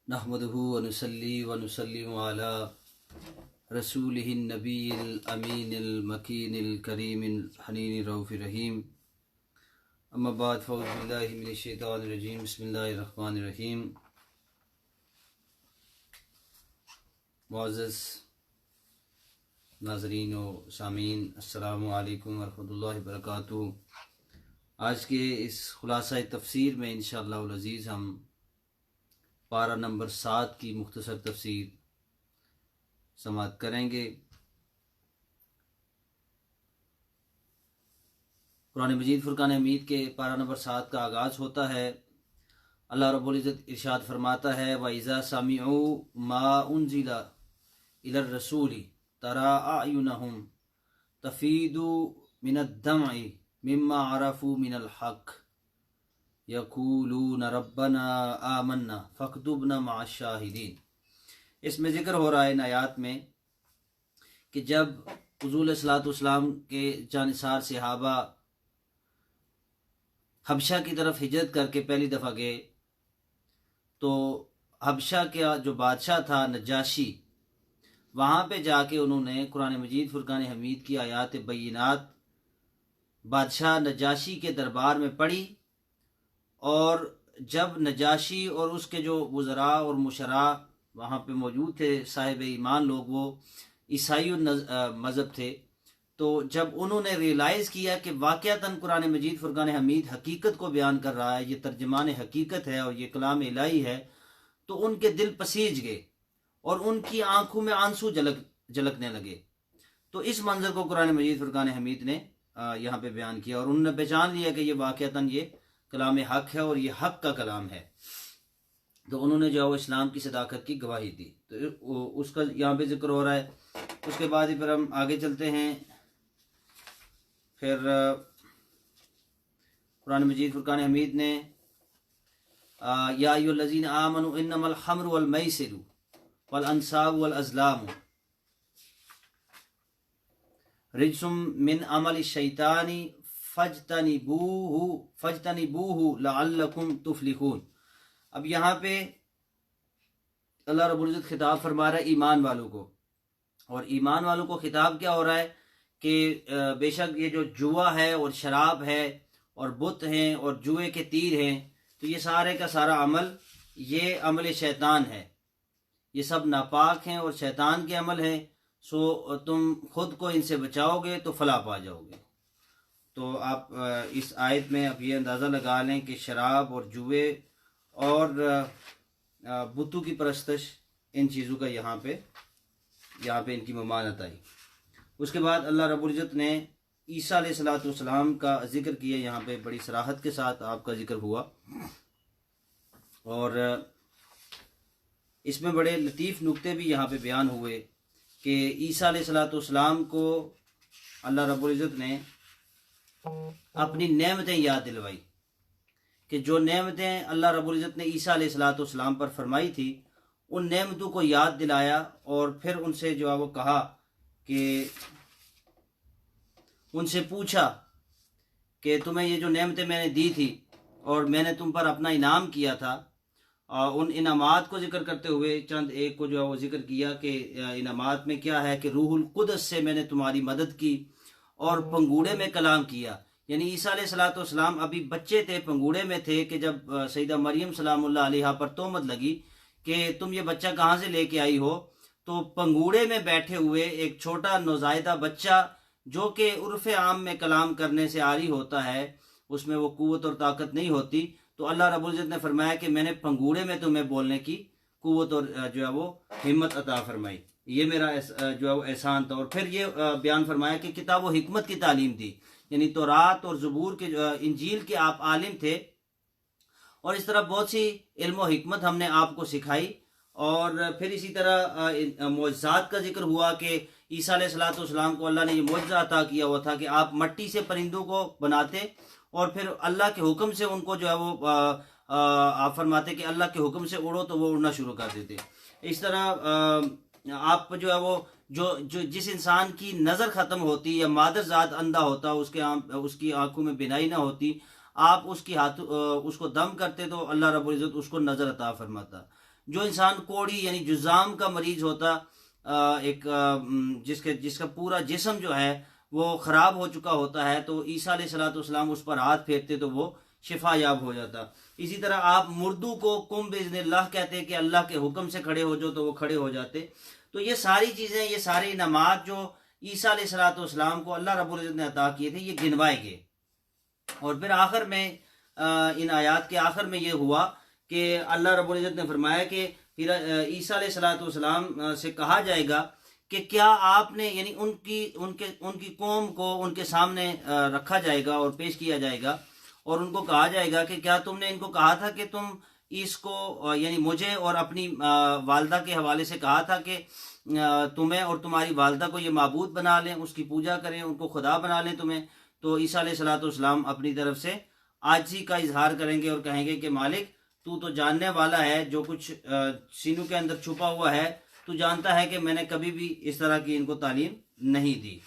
नहमदुहु व नुसल्ली व नुसल्लिमु अला रसूलिहिन नबील अमीनिल मकीनिल करीमिल हनीनिर रऊफिर रहीम। अम्मा बाद फ़अऊज़ु बिल्लाहि मिनश शैतानिर रजीम। बिस्मिल्लाहिर रहमानिर रहीम। मुअज़्ज़ज़ नाज़रीन व सामीन, अस्सलामु अलैकुम व रहमतुल्लाहि व बरकातुहू। आज के इस खुलासा तफ़सीर में इंशाअल्लाहुल अज़ीज़ हम पारा नंबर 7 की मुख्तसर तफ़सीर समाअत करेंगे। कुरान मजीद फुरकान हमीद के पारा नंबर 7 का आगाज़ होता है। अल्लाह रब्बुल इज़्ज़त इरशाद फरमाता है, व इज़ा समिअू मा उन्ज़िला इलर रसूली तरा अयुनहुम तफ़ीदु मिनद दमइ मिम्मा अरफू मिनल हक़ यक़ूलून रब्बना आमन्ना फ़क्तुबना मअश शाहिदीन। इसमें ज़िक्र हो रहा है इन आयात में कि जब हुज़ूर सल्लल्लाहु अलैहि वसल्लम के जानिसार सहाबा हबशा की तरफ हिजरत करके पहली दफ़ा गए तो हबशा का जो बादशाह था नजाशी, वहाँ पे जाके उन्होंने कुरान मजीद फुरकान हमीद की आयात बय्यिनात बादशाह नजाशी के दरबार में पढ़ी। और जब नजाशी और उसके जो वज़रा और मुशरा वहाँ पे मौजूद थे, साहिब ईमान लोग, वो ईसाई मज़हब थे, तो जब उन्होंने रियलाइज़ किया कि वाक़यातन कुरान मजीद फुरकान हमीद हकीकत को बयान कर रहा है, ये तर्जमान हकीकत है और ये कलाम इलाही है, तो उनके दिल पसीज गए और उनकी आंखों में आंसू झलकने लगे। तो इस मंजर को कुरान मजीद फुरकान हमीद ने यहाँ पे बयान किया और उन्होंने पहचान लिया कि ये वाक़यातन ये कलाम हक है और ये हक का कलाम है। तो उन्होंने जो है वो इस्लाम की सदाकत की गवाही दी। तो उसका यहाँ पे जिक्र हो रहा है। उसके बाद ही फिर हम आगे चलते हैं। फिर कुरान मजीद फुरकान हमीद ने या अय्युहल्लज़ीना आमनू इन्नमल खम्रु वल मैसिरु वल अंसाबु वल अज़लामु रिज्सुम मिन अमलि शैतानी फज्तनिबूहु लअल्लकुम तुफ्लिहून। अब यहाँ पे अल्लाह रब्बुल इज़्ज़त खिताब फरमा रहा है ईमान वालों को, और ईमान वालों को खिताब क्या हो रहा है कि बेशक ये जो जुआ है और शराब है और बुत हैं और जुए के तीर हैं, तो ये सारे का सारा अमल ये अमल शैतान है, ये सब नापाक हैं और शैतान के अमल हैं। सो तुम खुद को इनसे बचाओगे तो फलाह पा जाओगे। तो आप इस आयत में आप ये अंदाज़ा लगा लें कि शराब और जुए और बुतों की परस्तश, इन चीज़ों का यहाँ पे इनकी ममानत आई। उसके बाद अल्लाह रब्बुल इज़्ज़त ने ईसा अलैहिस्सलातु वस्सलाम का जिक्र किया, यहाँ पे बड़ी सराहत के साथ आपका जिक्र हुआ और इसमें बड़े लतीफ़ नुक्ते भी यहाँ पे बयान हुए कि ईसा अलैहिस्सलातु वस्सलाम को अल्लाह रब्बुल इज़्ज़त ने अपनी नेमतें याद दिलवाई कि जो नेमतें अल्लाह रब्बुल इज़्ज़त ने ईसा अलैहिस्सलातु वस्सलाम पर फरमाई थी, उन नेमतों को याद दिलाया और फिर उनसे जो है वो कहा कि उनसे पूछा कि तुम्हें ये जो नेमतें मैंने दी थी और मैंने तुम पर अपना इनाम किया था, उन इनामात को जिक्र करते हुए चंद एक को जो है वो जिक्र किया कि इनामात में क्या है कि रूहुल कुदस से मैंने तुम्हारी मदद की और पंगूड़े में कलाम किया। यानी ईसा अलैहिस्सलातु वस्सलाम अभी बच्चे थे, पंगूड़े में थे कि जब सईदा मरियम सलामुल्लाह अलैहा पर तोहमत लगी कि तुम ये बच्चा कहाँ से लेके आई हो, तो पंगूड़े में बैठे हुए एक छोटा नौज़ायदा बच्चा जो कि उर्फ़ आम में कलाम करने से आरी होता है, उसमें वो क़ुव्वत और ताकत नहीं होती, तो अल्लाह रब्बुल इज़्ज़त ने फरमाया कि मैंने पंगूड़े में तुम्हें बोलने की क़ुव्वत और जो है वो हिम्मत अता फरमाई, ये मेरा जो है वो एहसान था। और फिर ये बयान फरमाया कि किताब व हिकमत की तालीम दी, यानी तौरात और ज़बूर के इंजील के आप आलिम थे और इस तरह बहुत सी इल्म व हिकमत हमने आपको सिखाई। और फिर इसी तरह मौजज़ात का जिक्र हुआ कि ईसा अलैहिस्सलातु वस्सलाम को अल्लाह ने ये मौजज़ा अता किया हुआ था कि आप मट्टी से परिंदों को बनाते और फिर अल्लाह के हुक्म से उनको जो है वो आप फरमाते कि अल्लाह के हुक्म से उड़ो तो वो उड़ना शुरू कर देते। इस तरह आप जो है वो जो जिस इंसान की नज़र ख़त्म होती या मादर ज़ात अंधा होता, उसकी आंखों में बिनाई ना होती, आप उसकी उसको दम करते तो अल्लाह रब्बुल इज़्ज़त उसको नज़र अता फरमाता। जो इंसान कोड़ी यानी जुज़ाम का मरीज होता, जिसका पूरा जिस्म जो है वो ख़राब हो चुका होता है, तो ईसा अलैहिस्सलाम उस पर हाथ फेरते तो वो शिफा याब हो जाता। इसी तरह आप मुर्दू को कुम बिज़निल्लाह कहते हैं कि अल्लाह के हुक्म से खड़े हो जाओ, तो वो खड़े हो जाते। तो ये सारी चीज़ें, ये सारे इनामात जो ईसा अलैहिस्सलाम को अल्लाह रब्बुल इज़्ज़त ने अता किए थे, ये गिनवाए गए। और फिर आखिर में इन आयात के आखिर में ये हुआ कि अल्लाह रब्बुल इज़्ज़त ने फरमाया कि फिर ईसा अलैहिस्सलाम से कहा जाएगा कि क्या आपने, यानी उनकी कौम को उनके सामने रखा जाएगा और पेश किया जाएगा, और उनको कहा जाएगा कि क्या तुमने इनको कहा था कि तुम इसको, यानी मुझे और अपनी वालदा के हवाले से कहा था कि तुम्हें और तुम्हारी वालदा को ये माबूद बना लें, उसकी पूजा करें, उनको खुदा बना लें तुम्हें। तो ईसा अलैहिस्सलाम अपनी तरफ से आजिज़ी का इजहार करेंगे और कहेंगे कि मालिक तू तो जानने वाला है, जो कुछ सीनों के अंदर छुपा हुआ है तू जानता है कि मैंने कभी भी इस तरह की इनको तालीम नहीं दी।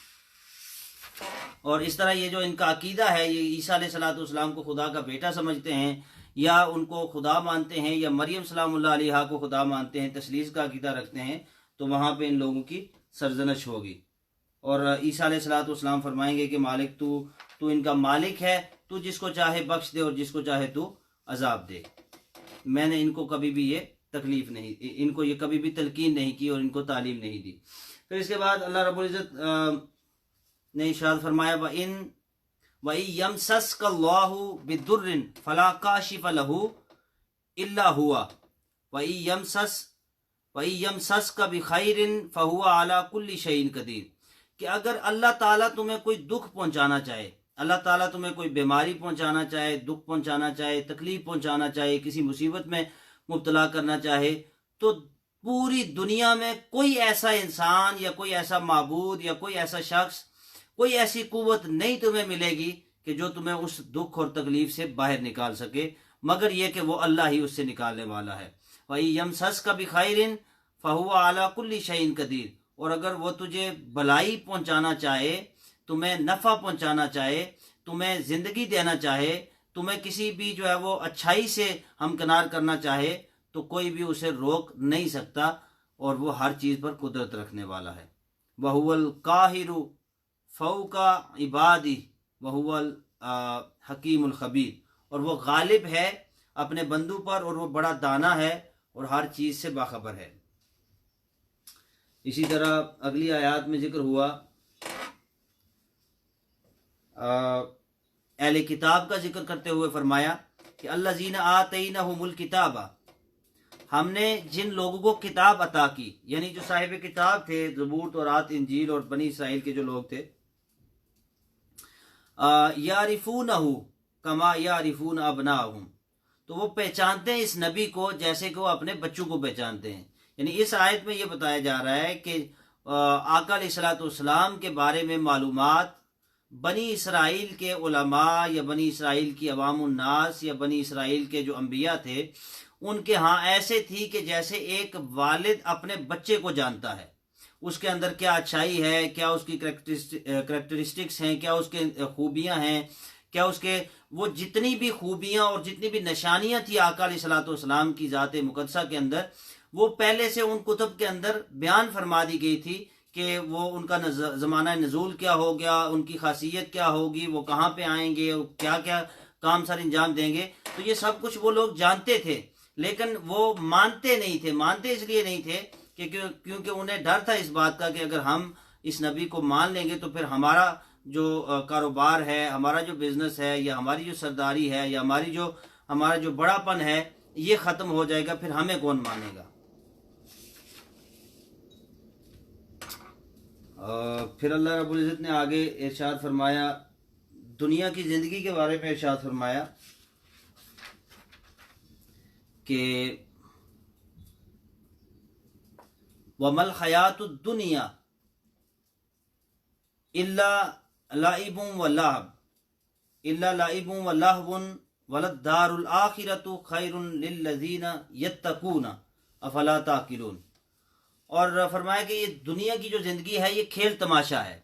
और इस तरह ये जो इनका अकीदा है, ये ईसा अलैहिस्सलाम को खुदा का बेटा समझते हैं, या उनको खुदा मानते हैं, या मरियम सलामुल्लाह अलैहा को खुदा मानते हैं, तस्लीस का अकीदा रखते हैं, तो वहाँ पे इन लोगों की सरजनश होगी। और ईसा अलैहिस्सलाम फरमाएंगे कि मालिक तू इनका मालिक है, तू जिसको चाहे बख्श दे और जिसको चाहे तू अजाब दे। मैंने इनको कभी भी ये तकलीफ नहीं, इनको ये कभी भी तलकीन नहीं की और इनको तालीम नहीं दी। फिर इसके बाद अल्लाह रब्बुल इज़्ज़त ने इरशाद फरमाया, व यमसस्कल्लाहु बिदुर्रिन फला काशिफ लहू इल्ला हुआ व यमसस्का बिखैरिन फहुवा अला कुल्ली शैइन कदीर। कि अगर अल्लाह ताला तुम्हें कोई दुख पहुंचाना चाहे, अल्लाह ताला तुम्हें कोई बीमारी पहुंचाना चाहे, दुख पहुंचाना चाहे, तकलीफ पहुंचाना चाहे, किसी मुसीबत में मुब्तला करना चाहे, तो पूरी दुनिया में कोई ऐसा इंसान या कोई ऐसा माबूद या कोई ऐसा शख्स, कोई ऐसी कुव्वत नहीं तुम्हें मिलेगी कि जो तुम्हें उस दुख और तकलीफ से बाहर निकाल सके, मगर यह कि वो अल्लाह ही उससे निकालने वाला है। वही यमसस्का बिखैरिन फहुवा अला कुल्ली शैइन कदीर। और अगर वो तुझे भलाई पहुंचाना चाहे, तुम्हें नफ़ा पहुंचाना चाहे, तुम्हें ज़िंदगी देना चाहे, तुम्हें किसी भी जो है वो अच्छाई से हमकिनार करना चाहे, तो कोई भी उसे रोक नहीं सकता, और वो हर चीज़ पर कुदरत रखने वाला है। वहुवल काहिरु फौका इबादी वहुवल हकीमुल खबीर। और वो गालिब है अपने बंदू पर, और वो बड़ा दाना है और हर चीज़ से बाखबर है। इसी तरह अगली आयत में जिक्र हुआ अहले किताब का जिक्र करते हुए फरमाया कि अल्लज़ीना आतैनहुमुल किताबा, हमने जिन लोगों को किताब अता की, यानी जो साहिब किताब थे, ज़बूर, तौरात, इंजील और बनी इसराइल के जो लोग थे, यारिफूनहु कमा यारिफून अबनाहुम, तो वो पहचानते हैं इस नबी को जैसे कि वो अपने बच्चों को पहचानते हैं। यानी इस आयत में ये बताया जा रहा है कि आका अलैहिस्सलाम के बारे में मालूमात बनी इसराइल के उलमा या बनी इसराइल की अवामुन नास या बनी इसराइल के जो अंबिया थे, उनके यहाँ ऐसे थी कि जैसे एक वालिद अपने बच्चे को जानता है, उसके अंदर क्या अच्छाई है, क्या उसकी करेक्टरिस्टिक्स हैं, क्या उसके खूबियाँ हैं, क्या उसके वो जितनी भी खूबियाँ और जितनी भी निशानियाँ थी आका अलैहिस्सलाम की ज़ात मुक़द्दसा के अंदर, वो पहले से उन कुतुब के अंदर बयान फरमा दी गई थी कि वो उनका ज़माना नज़ूल क्या हो गया, उनकी खासियत क्या होगी, वो कहाँ पे आएंगे, क्या क्या काम सर अंजाम देंगे। तो ये सब कुछ वो लोग जानते थे, लेकिन वो मानते नहीं थे। मानते इसलिए नहीं थे कि क्योंकि उन्हें डर था इस बात का कि अगर हम इस नबी को मान लेंगे तो फिर हमारा जो कारोबार है, हमारा जो बिजनेस है, या हमारी जो सरदारी है, या हमारा जो बड़ापन है, ये ख़त्म हो जाएगा, फिर हमें कौन मानेगा। फिर अल्लाह रब्बुल इज़्ज़त ने आगे इरशाद फरमाया, दुनिया की ज़िंदगी के बारे में इरशाद फरमाया कि वमल हयातुद दुनिया इल्ला लाइबुन व लहवुन वलद्दारुल आखिरतु खैरुन लिल्लज़ीना यत्तकूना अफला ताकिलून। और फरमाया कि ये दुनिया की जो ज़िंदगी है ये खेल तमाशा है,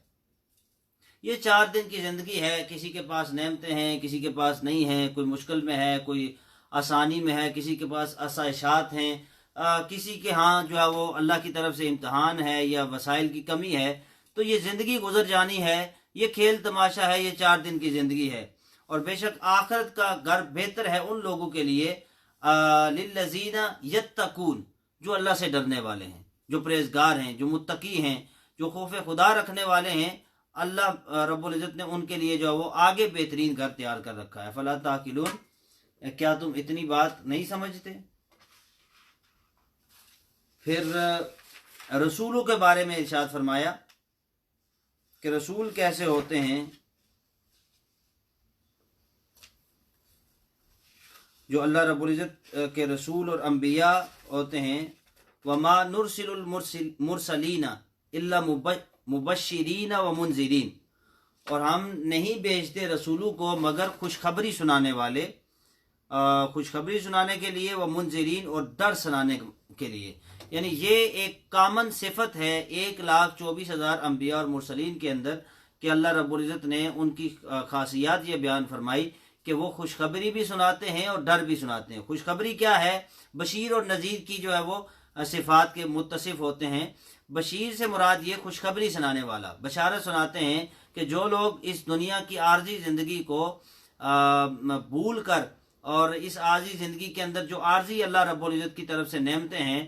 ये 4 दिन की ज़िंदगी है। किसी के पास नेमतें हैं, किसी के पास नहीं हैं, कोई मुश्किल में है, कोई आसानी में है, किसी के पास आसाइशात हैं, किसी के हाँ जो है वो अल्लाह की तरफ से इम्तहान है या वसाइल की कमी है, तो ये ज़िंदगी गुजर जानी है, ये खेल तमाशा है, ये 4 दिन की ज़िंदगी है। और बेशक आखिरत का घर बेहतर है उन लोगों के लिए लिल्लज़ीना यत्तकून, जो अल्लाह से डरने वाले हैं, जो परहेजगार हैं, जो मुत्तकी हैं, जो खौफ खुदा रखने वाले हैं। अल्लाह रब्बुल इज़्ज़त ने उनके लिए जो है वो आगे बेहतरीन घर तैयार कर रखा है। फला ताकिलून, क्या तुम इतनी बात नहीं समझते? फिर रसूलों के बारे में इरशाद फरमाया कि रसूल कैसे होते हैं, जो अल्लाह रब्बुल इज़्ज़त के रसूल और अम्बिया होते हैं। वमा नुरसिलुल मुरसलीना इल्ला मुबश्शिरीना व मुनज़िरीन, और हम नहीं भेजते रसूलों को मगर खुशखबरी सुनाने वाले, खुशखबरी सुनाने के लिए, व मुनज़िरीन, और डर सुनाने के लिए। यानी ये एक कामन सिफत है 1,24,000 अम्बिया और मुरसलीन के अंदर कि अल्लाह रब्बुल इज़्ज़त ने उनकी खासियत ये बयान फरमाई कि वो खुशखबरी भी सुनाते हैं और डर भी सुनाते हैं। खुशखबरी क्या है? बशीर और नज़ीर की जो है वो सिफात के मुत्तसिफ होते हैं। बशीर से मुराद ये खुशखबरी सुनाने वाला, बशारत सुनाते हैं कि जो लोग इस दुनिया की आर्जी ज़िंदगी को भूल कर और इस आर्जी ज़िंदगी के अंदर जो आर्जी अल्लाह रब्बुल इज़्ज़त की तरफ से नेमतें हैं,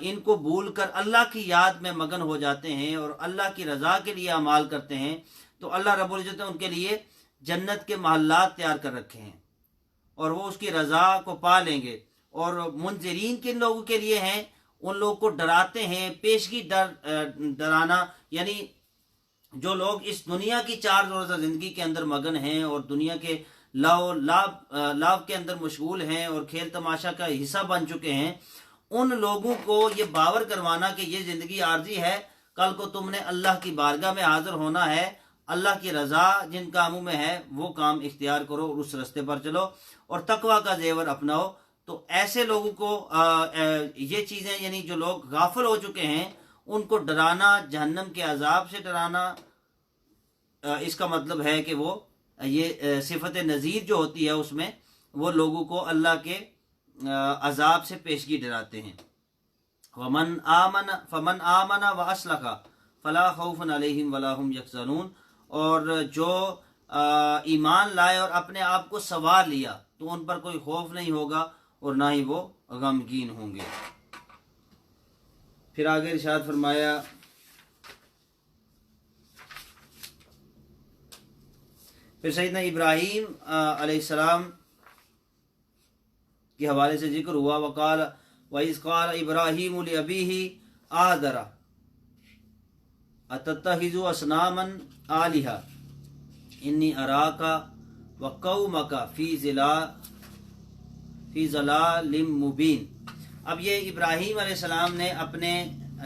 इनको भूल कर अल्लाह की याद में मगन हो जाते हैं और अल्लाह की रज़ा के लिए अमाल करते हैं, तो अल्लाह रब्बुल इज़्ज़त ने उनके लिए जन्नत के महल्लात तैयार कर रखे हैं और वो उसकी रज़ा को पा लेंगे। और मुनज़िरीन किन लोगों के लिए हैं? उन लोगों को डराते हैं, पेशगी डराना, यानी जो लोग इस दुनिया की 4 रोज़ा ज़िंदगी के अंदर मगन हैं और दुनिया के लाभ के अंदर मशगूल हैं और खेल तमाशा का हिस्सा बन चुके हैं, उन लोगों को ये बावर करवाना कि ये ज़िंदगी आर्जी है, कल को तुमने अल्लाह की बारगाह में हाजिर होना है, अल्लाह की रज़ा जिन कामों में है वो काम इख्तियार करो और उस रास्ते पर चलो और तकवा का जेवर अपनाओ। तो ऐसे लोगों को ये चीज़ें, यानी जो लोग गाफिल हो चुके हैं, उनको डराना, जहन्नम के अजाब से डराना, इसका मतलब है कि वो ये सिफत नज़ीर जो होती है उसमें वो लोगों को अल्लाह के अजाब से पेशगी डराते हैं। फमन आमन व अस्लहा फला खौफुन अलैहिम वला हुम यहज़नून, और जो ईमान लाए और अपने आप को संवार लिया तो उन पर कोई खौफ नहीं होगा और ना ही वो गमगीन होंगे। फिर आगे इरशाद फरमाया, फिर सैयदना इब्राहीम अलैहिस्सलाम के हवाले से जिक्र हुआ। वक़ाल वइज़ क़ाल इब्राहीम लिअबीही आज़रा अतत्तखिज़ु असनामन आलिहा इन्नी अराका व कौमका फ़ी ज़लालिम मुबीन। अब ये इब्राहीम अलैहिस्सलाम ने अपने,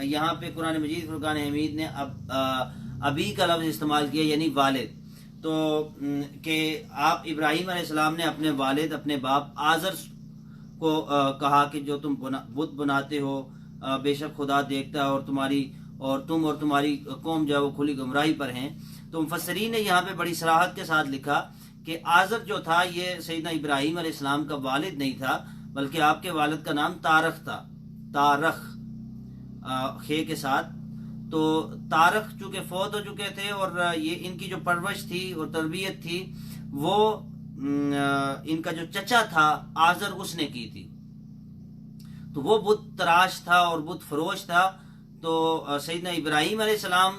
यहाँ पे कुरान मजीद फुरकान हमीद ने अबी का लफ्ज़ इस्तेमाल किया, यानी वालिद। तो कि आप इब्राहीम अलैहिस्सलाम ने अपने वालिद, अपने बाप आज़र को कहा कि जो तुम बुत बनाते हो बेशक खुदा देखता है और तुम और तुम्हारी कौम जो है वो खुली गुमराही पर हैं। तो मुफस्सिरीन ने यहाँ पे बड़ी सराहत के साथ लिखा कि आज़र जो था ये सैयदना इब्राहीम अलैहिस्सलाम का वालिद नहीं था, बल्कि आपके वालिद का नाम तारख था, तारख खे के साथ। तो तारख चूँकि फौत हो चुके थे और ये इनकी जो परवरिश थी और तरबियत थी वो इनका जो चचा था आज़र उसने की थी। तो वो बुत तराश था और बुत फरोश था। तो सैयदना इब्राहीम अलैहिस्सलाम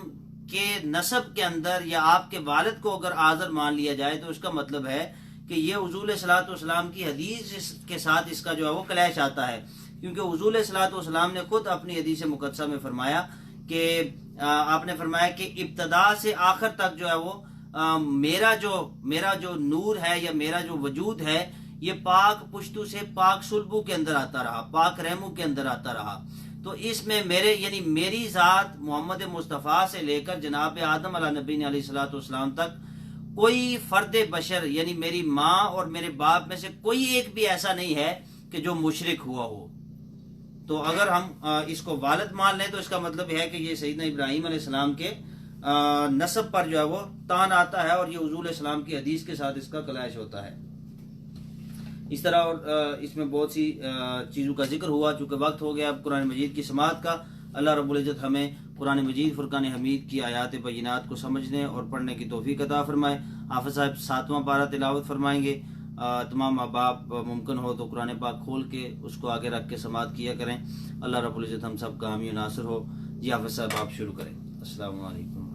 के नसब के अंदर या आपके वालिद को अगर आज़र मान लिया जाए तो उसका मतलब है कि ये हुज़ूर सल्लल्लाहु अलैहि वसल्लम की हदीस के साथ इसका जो है वो क्लैश आता है, क्योंकि हुज़ूर सल्लल्लाहु अलैहि वसल्लम ने खुद अपनी हदीस मुक़द्दसा में फरमाया कि आपने फरमाया कि इब्तदा से आखिर तक जो है वो मेरा जो नूर है या मेरा जो वजूद है ये पाक पुश्तू से पाक सुल्बू के अंदर आता रहा, पाक रहमू के अंदर आता रहा। तो इसमें मेरे यानी मेरी ज़ात मोहम्मद मुस्तफ़ा से लेकर जनाब आदम नबी अलैहिस्सलाम तक कोई फ़र्द बशर यानी मेरी माँ और मेरे बाप में से कोई एक भी ऐसा नहीं है कि जो मुशरिक हुआ हो। तो अगर हम इसको वालिद मान लें तो इसका मतलब है कि ये सैयदना इब्राहीम अलैहिस्सलाम के नसब पर जो है वो तान आता है और ये हुज़ूर सल्लल्लाहु अलैहि वसल्लम की हदीस के साथ इसका क्लैश होता है। इस तरह और इसमें बहुत सी चीज़ों का जिक्र हुआ। चूँकि वक्त हो गया अब कुरान मजीद की समाअत का। अल्लाह रब्बुल इज़्ज़त हमें कुरान मजीद फुरकान हमीद की आयात बयिनात को समझने और पढ़ने की तौफीक अता फरमाए। हाफ़िज़ साहब 7वां पारा तिलावत फरमाएंगे। तमाम माँ बाप मुमकिन हो तो कुरान पाक खोल के उसको आगे रख के समाअत किया करें। अल्लाह रब्बुल इज़्ज़त हम सब का हामी नासिर हो। जी हाफ़िज़ साहब आप शुरू करें। अस्सलामु अलैकुम।